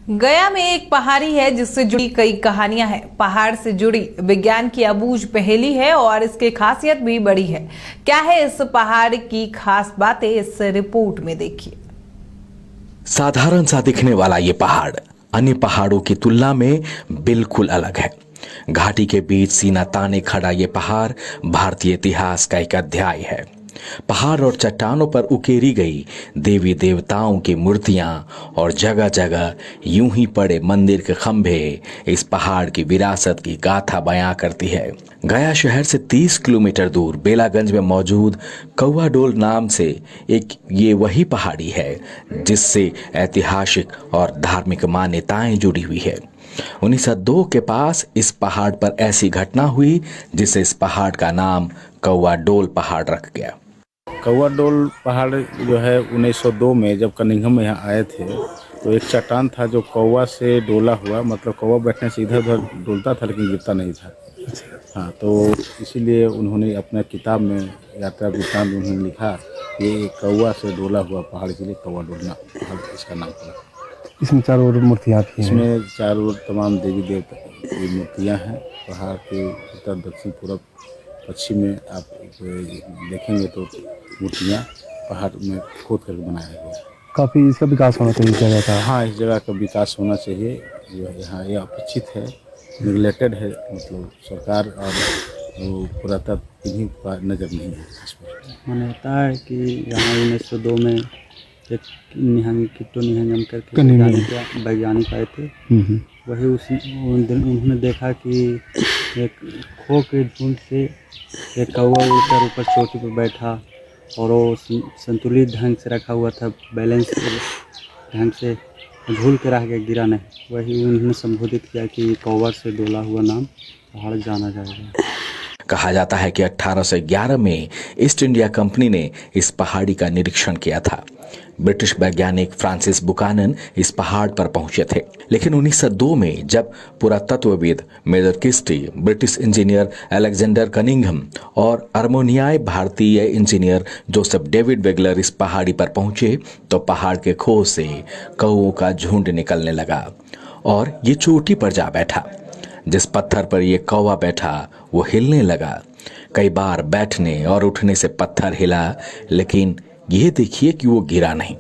गया में एक पहाड़ी है जिससे जुड़ी कई कहानियां हैं। पहाड़ से जुड़ी विज्ञान की अबूझ पहेली है और इसकी खासियत भी बड़ी है। क्या है इस पहाड़ की खास बातें, इस रिपोर्ट में देखिए। साधारण सा दिखने वाला ये पहाड़ अन्य पहाड़ों की तुलना में बिल्कुल अलग है। घाटी के बीच सीना ताने खड़ा ये पहाड़ भारतीय इतिहास का एक अध्याय है। पहाड़ और चट्टानों पर उकेरी गई देवी देवताओं की मूर्तियां और जगह जगह यूं ही पड़े मंदिर के खंभे इस पहाड़ की विरासत की गाथा बयां करती है। गया शहर से 30 किलोमीटर दूर बेलागंज में मौजूद कौवा डोल नाम से एक ये वही पहाड़ी है जिससे ऐतिहासिक और धार्मिक मान्यताएं जुड़ी हुई है। 1902 के पास इस पहाड़ पर ऐसी घटना हुई जिससे इस पहाड़ का नाम कौवा डोल पहाड़ रख गया। कौवा डोल पहाड़ जो है 1902 में जब कनिंघम यहाँ आए थे तो एक चट्टान था जो कौवा से डोला हुआ, मतलब कौवा बैठने से इधर उधर डोलता था लेकिन गिरता नहीं था। हाँ, तो इसीलिए उन्होंने अपना किताब में यात्रा वृत्तांत में उन्होंने लिखा ये कौवा से डोला हुआ पहाड़ के लिए कौवा डोलना पहाड़ इसका नाम पड़ा। इसमें चारों ओर मूर्तियाँ हैं। इसमें चारों ओर तमाम देवी देवता की मूर्तियाँ हैं। पहाड़ के उत्तर दक्षिण पूर्व पश्चिम में आप देखेंगे तो मूर्तियाँ पहाड़ में खोद करके बनाया गया है। काफ़ी इसका विकास होना चाहिए इस जगह का। हाँ, इस जगह का विकास होना चाहिए। जो यहाँ ये अपेक्षित है, निगलेक्टेड है, मतलब सरकार और पुरातत्व इन्हीं का नज़र नहीं है इस पर। मान्यता है कि यहाँ 1902 में एक किट्टो निहंगम करके वैज्ञानिक आए थे। वही उन्होंने देखा कि एक खो के झुंड से एक कौवा उड़कर ऊपर चोटी पर बैठा और वो संतुलित ढंग से रखा हुआ था, बैलेंस ढंग से झूल के रह गया, गिरा नहीं। वही उन्होंने संबोधित किया कि कौवा से डोला हुआ नाम पहाड़ जाना जाएगा। कहा जाता है कि 1811 में ईस्ट इंडिया कंपनी ने इस पहाड़ी का निरीक्षण किया था। ब्रिटिश वैज्ञानिक फ्रांसिस बुकानन इस पहाड़ पर पहुंचे थे, लेकिन 1902 में जब पुरातत्वविद major Kisty, British engineer Alexander Cunningham और अर्मेनियाई भारतीय इंजीनियर जोसेफ डेविड वेगलर इस पहाड़ी पर पहुंचे तो पहाड़ के खोह से कौवों का झुंड निकलने लगा और ये चोटी पर जा बैठा। जिस पत्थर पर यह कौवा बैठा वो हिलने लगा। कई बार बैठने और उठने से पत्थर हिला, लेकिन यह देखिए कि वो गिरा नहीं।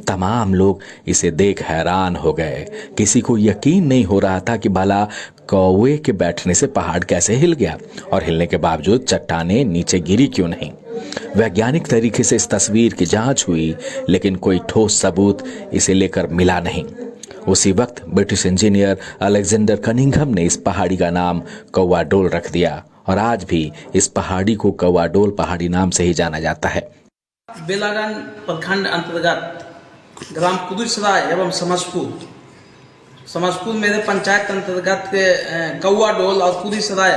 तमाम लोग इसे देख हैरान हो गए। किसी को यकीन नहीं हो रहा था कि भला कौवे के बैठने से पहाड़ कैसे हिल गया और हिलने के बावजूद चट्टानें नीचे गिरी क्यों नहीं। वैज्ञानिक तरीके से इस तस्वीर की जांच हुई, लेकिन कोई ठोस सबूत इसे लेकर मिला नहीं। उसी वक्त ब्रिटिश इंजीनियर अलेक्जेंडर कनिंघम ने इस पहाड़ी का नाम कौवा डोल रख दिया और आज भी इस पहाड़ी को कौवा डोल पहाड़ी नाम से ही जाना जाता है। बेलागंज प्रखंड अंतर्गत ग्राम कुदुसराय एवं समसपुर मेरे पंचायत अंतर्गत के कौवा डोल और कुदुसराय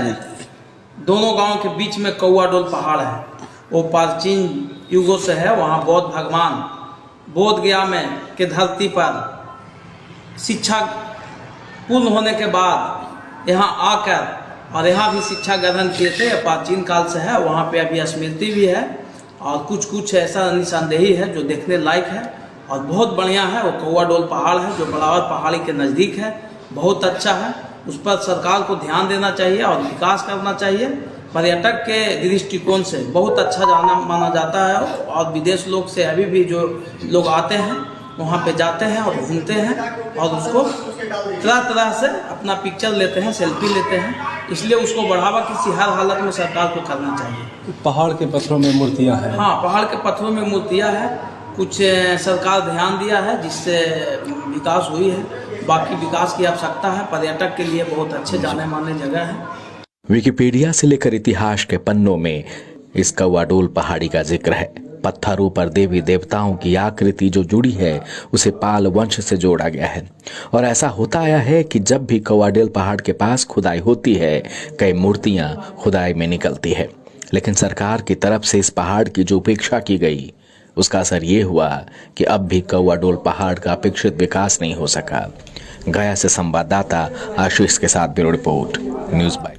दोनों गांव के बीच में कौवा डोल पहाड़ है। वो प्राचीन युगों से है। वहाँ बौद्ध भगवान बोध गया में के धरती पर शिक्षा पूर्ण होने के बाद यहाँ आकर और यहाँ भी शिक्षा ग्रहण किए थे। प्राचीन काल से है। वहाँ पे अभी स्मृति भी है और कुछ ऐसा निशानदेही है जो देखने लायक है और बहुत बढ़िया है। वो कौवा डोल पहाड़ है जो बड़ावर पहाड़ी के नज़दीक है। बहुत अच्छा है। उस पर सरकार को ध्यान देना चाहिए और विकास करना चाहिए। पर्यटक के दृष्टिकोण से बहुत अच्छा माना जाता है और विदेश लोग से अभी भी जो लोग आते हैं वहाँ पे जाते हैं और घूमते हैं और उसको तरह तरह से अपना पिक्चर लेते हैं, सेल्फी लेते हैं। इसलिए उसको बढ़ावा किसी हर हालत में सरकार को करना चाहिए। पहाड़ के पत्थरों में मूर्तियाँ हैं। हाँ, पहाड़ के पत्थरों में मूर्तियाँ हैं। कुछ सरकार ध्यान दिया है जिससे विकास हुई है। बाकी विकास की आवश्यकता है। पर्यटक के लिए बहुत अच्छे जाने माने जगह है। विकिपीडिया से लेकर इतिहास के पन्नों में इस कौवा डोल पहाड़ी का जिक्र है। पत्थरों पर देवी देवताओं की आकृति जो जुड़ी है उसे पाल वंश से जोड़ा गया है और ऐसा होता आया है कि जब भी कौवा डोल पहाड़ के पास खुदाई होती है कई मूर्तियां खुदाई में निकलती है। लेकिन सरकार की तरफ से इस पहाड़ की जो उपेक्षा की गई उसका असर ये हुआ कि अब भी कौवा डोल पहाड़ का अपेक्षित विकास नहीं हो सका। गया से संवाददाता आशीष के साथ ब्यूरो रिपोर्ट, न्यूज़ बाय।